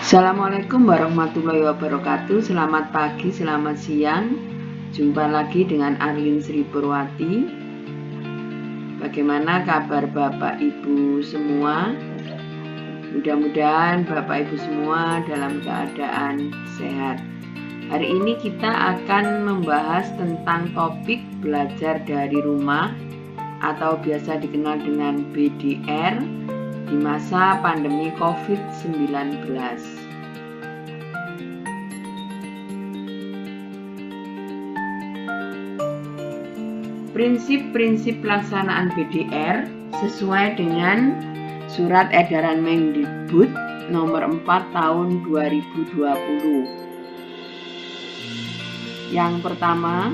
Assalamualaikum warahmatullahi wabarakatuh. Selamat pagi, selamat siang. Jumpa lagi dengan Arlin Sri Purwati. Bagaimana kabar Bapak Ibu semua? Mudah-mudahan Bapak Ibu semua dalam keadaan sehat. Hari ini kita akan membahas tentang topik belajar dari rumah atau biasa dikenal dengan BDR di masa pandemi COVID-19. Prinsip-prinsip pelaksanaan BDR sesuai dengan Surat Edaran Mendikbud nomor 4 tahun 2020. Yang pertama,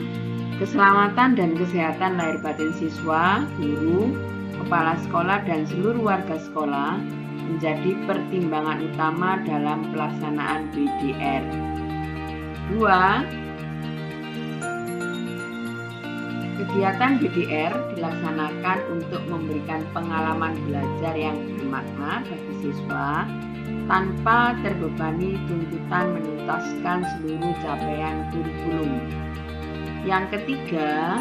keselamatan dan kesehatan lahir batin siswa, guru, kepala sekolah, dan seluruh warga sekolah menjadi pertimbangan utama dalam pelaksanaan BDR. 2. Kegiatan BDR dilaksanakan untuk memberikan pengalaman belajar yang bermakna bagi siswa tanpa terbebani tuntutan menuntaskan seluruh capaian kurikulum. Yang ketiga,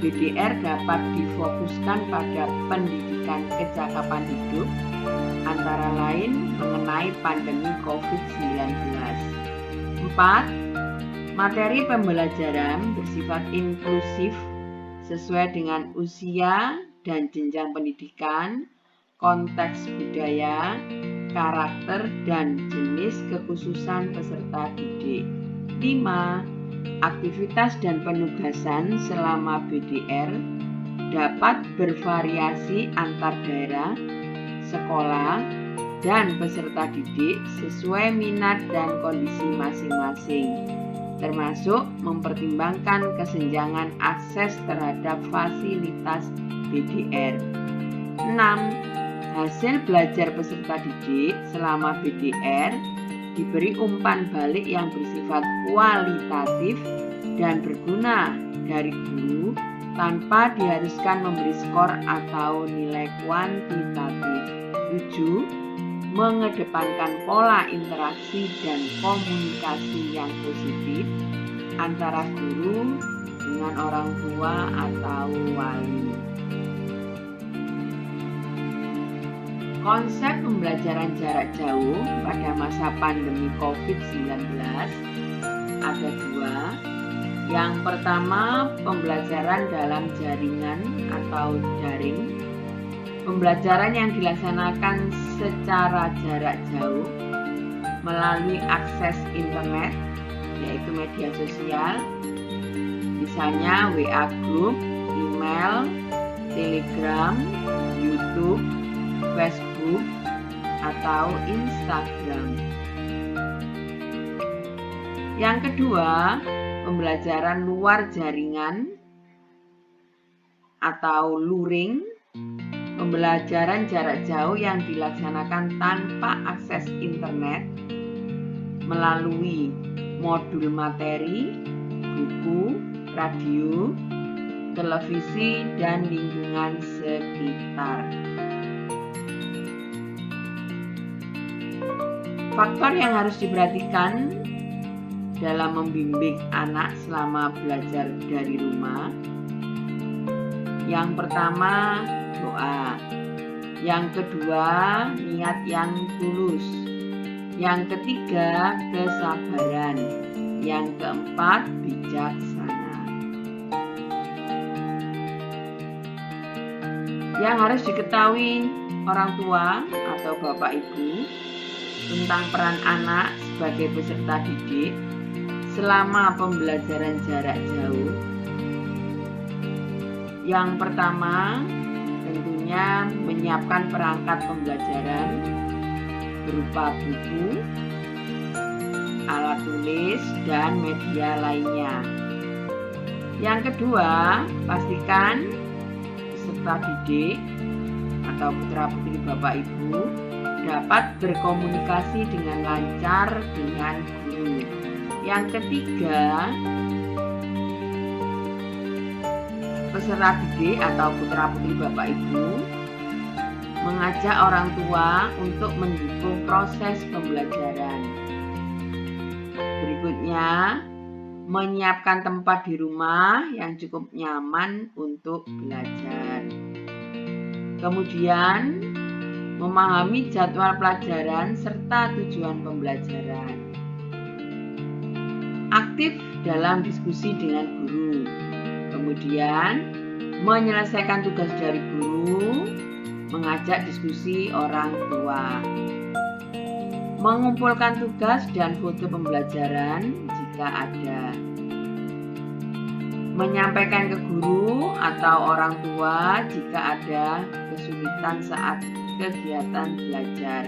BDR dapat difokuskan pada pendidikan kecakapan hidup, antara lain mengenai pandemi COVID-19. 4. Materi pembelajaran bersifat inklusif sesuai dengan usia dan jenjang pendidikan, konteks budaya, karakter, dan jenis kekhususan peserta didik. 5. Aktivitas dan penugasan selama BDR dapat bervariasi antar daerah, sekolah, dan peserta didik sesuai minat dan kondisi masing-masing, termasuk mempertimbangkan kesenjangan akses terhadap fasilitas BDR. 6. Hasil belajar peserta didik selama BDR diberi umpan balik yang bersifat kualitatif dan berguna dari guru tanpa diharuskan memberi skor atau nilai kuantitatif. 7. Mengedepankan pola interaksi dan komunikasi yang positif antara guru dengan orang tua atau wali. Konsep pembelajaran jarak jauh pada masa pandemi COVID-19 ada dua. Yang pertama, pembelajaran dalam jaringan atau daring. Pembelajaran yang dilaksanakan secara jarak jauh melalui akses internet, yaitu media sosial, misalnya WA Group, email, Telegram, YouTube, Facebook, atau Instagram. Yang kedua, pembelajaran luar jaringan atau luring. Pembelajaran jarak jauh yang dilaksanakan tanpa akses internet melalui modul materi, buku, radio, televisi, dan lingkungan sekitar. Faktor yang harus diperhatikan dalam membimbing anak selama belajar dari rumah. Yang pertama, doa. Yang kedua, niat yang tulus. Yang ketiga, kesabaran. Yang keempat, bijaksana. Yang harus diketahui orang tua atau bapak ibu tentang peran anak sebagai peserta didik selama pembelajaran jarak jauh. Yang pertama, tentunya menyiapkan perangkat pembelajaran berupa buku, alat tulis, dan media lainnya. Yang kedua, pastikan peserta didik atau putra-putri Bapak Ibu dapat berkomunikasi dengan lancar dengan guru. Yang ketiga, peserta didik atau putra-putri Bapak Ibu mengajak orang tua untuk mendukung proses pembelajaran. Berikutnya, menyiapkan tempat di rumah yang cukup nyaman untuk belajar. Kemudian, memahami jadwal pelajaran serta tujuan pembelajaran. Aktif dalam diskusi dengan guru. Kemudian, menyelesaikan tugas dari guru, mengajak diskusi orang tua. Mengumpulkan tugas dan foto pembelajaran jika ada. Menyampaikan ke guru atau orang tua jika ada kesulitan saat kegiatan belajar.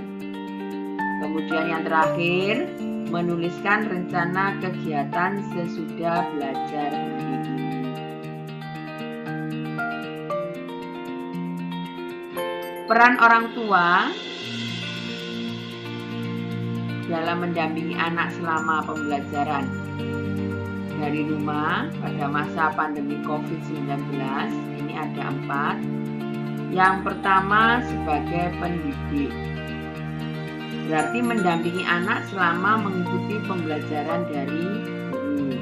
Kemudian yang terakhir, menuliskan rencana kegiatan sesudah belajar hari ini. Peran orang tua dalam mendampingi anak selama pembelajaran dari rumah pada masa pandemi COVID-19 ini ada 4. Yang pertama, sebagai pendidik, berarti mendampingi anak selama mengikuti pembelajaran dari guru.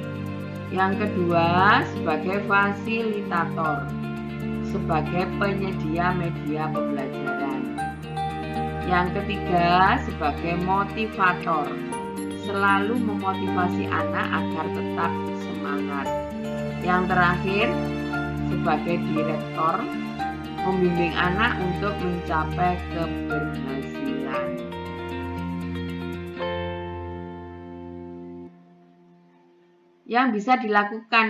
Yang kedua, sebagai fasilitator, sebagai penyedia media pembelajaran. Yang ketiga, sebagai motivator, selalu memotivasi anak agar tetap semangat. Yang terakhir, sebagai direktur, membimbing anak untuk mencapai keberhasilan. Yang bisa dilakukan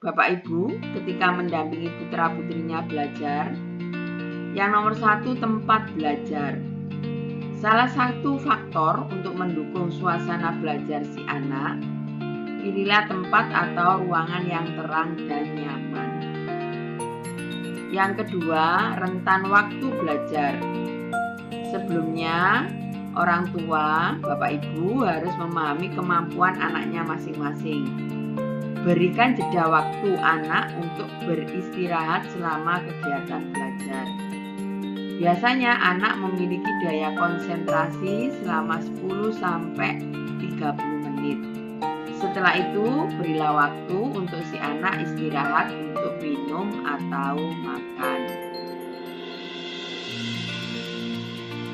Bapak Ibu ketika mendampingi putra-putrinya belajar. Yang nomor 1, tempat belajar. Salah satu faktor untuk mendukung suasana belajar si anak, pilihlah tempat atau ruangan yang terang dan nyaman. Yang kedua, rentan waktu belajar. Sebelumnya, orang tua, Bapak Ibu harus memahami kemampuan anaknya masing-masing. Berikan jeda waktu anak untuk beristirahat selama kegiatan belajar. Biasanya anak memiliki daya konsentrasi selama 10-30 menit. Setelah itu, berilah waktu untuk si anak istirahat untuk minum atau makan.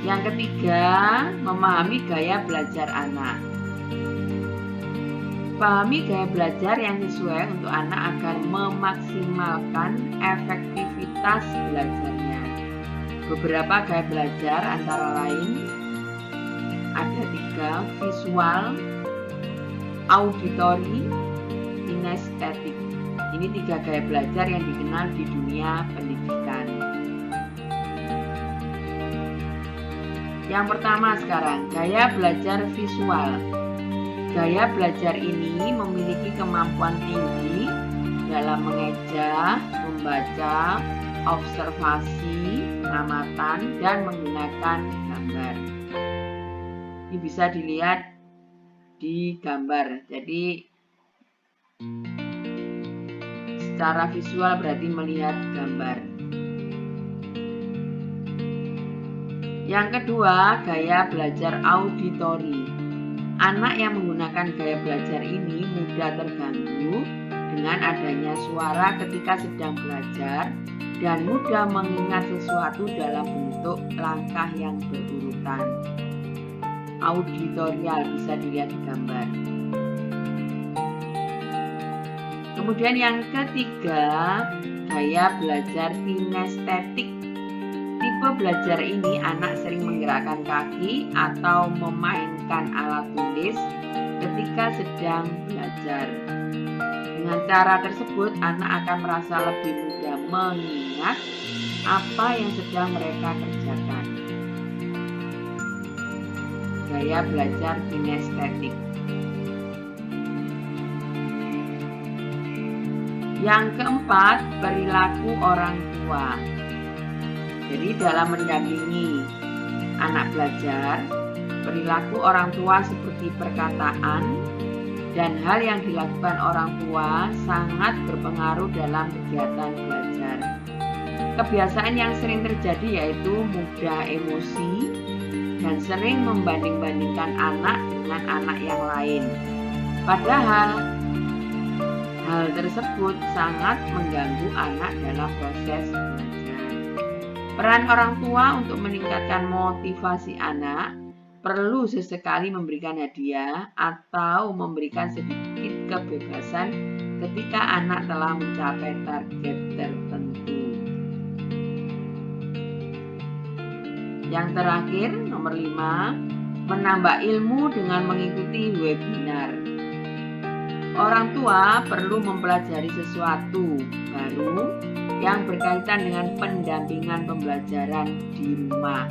Yang ketiga, memahami gaya belajar anak. Pahami gaya belajar yang sesuai untuk anak agar memaksimalkan efektivitas belajarnya. Beberapa gaya belajar antara lain ada 3: visual, auditory, kinestetik. Ini 3 gaya belajar yang dikenal di dunia pendidikan. Yang pertama sekarang, gaya belajar visual. Gaya belajar ini memiliki kemampuan tinggi dalam mengeja, membaca, observasi, pengamatan, dan menggunakan gambar. Ini bisa dilihat di gambar. Jadi secara visual berarti melihat gambar. Yang kedua, gaya belajar auditori. Anak yang menggunakan gaya belajar ini mudah terganggu dengan adanya suara ketika sedang belajar dan mudah mengingat sesuatu dalam bentuk langkah yang berurutan. Auditorial bisa dilihat di gambar. Kemudian yang ketiga, gaya belajar kinestetik. Tipe belajar ini anak sering menggerakkan kaki atau memainkan alat tulis ketika sedang belajar. Dengan cara tersebut, anak akan merasa lebih mudah mengingat apa yang sedang mereka kerjakan. Gaya belajar kinestetik. Yang keempat, perilaku orang tua. Jadi dalam mendampingi anak belajar, perilaku orang tua seperti perkataan dan hal yang dilakukan orang tua sangat berpengaruh dalam kegiatan belajar. Kebiasaan yang sering terjadi yaitu mudah emosi dan sering membanding-bandingkan anak dengan anak yang lain. Padahal hal tersebut sangat mengganggu anak dalam proses belajar. Peran orang tua untuk meningkatkan motivasi anak perlu sesekali memberikan hadiah atau memberikan sedikit kebebasan ketika anak telah mencapai target tertentu. Yang terakhir, nomor 5, menambah ilmu dengan mengikuti webinar. Orang tua perlu mempelajari sesuatu baru yang berkaitan dengan pendampingan pembelajaran di rumah.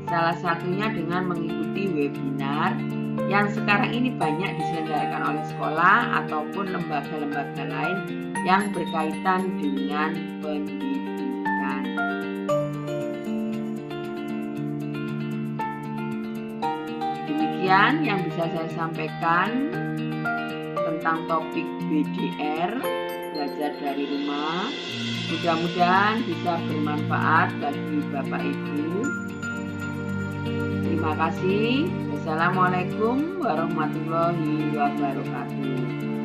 Salah satunya dengan mengikuti webinar yang sekarang ini banyak diselenggarakan oleh sekolah ataupun lembaga-lembaga lain yang berkaitan dengan pendidikan. Demikian yang bisa saya sampaikan tentang topik BDR, belajar dari rumah. Mudah-mudahan bisa bermanfaat bagi Bapak Ibu. Terima kasih. Wassalamualaikum warahmatullahi wabarakatuh.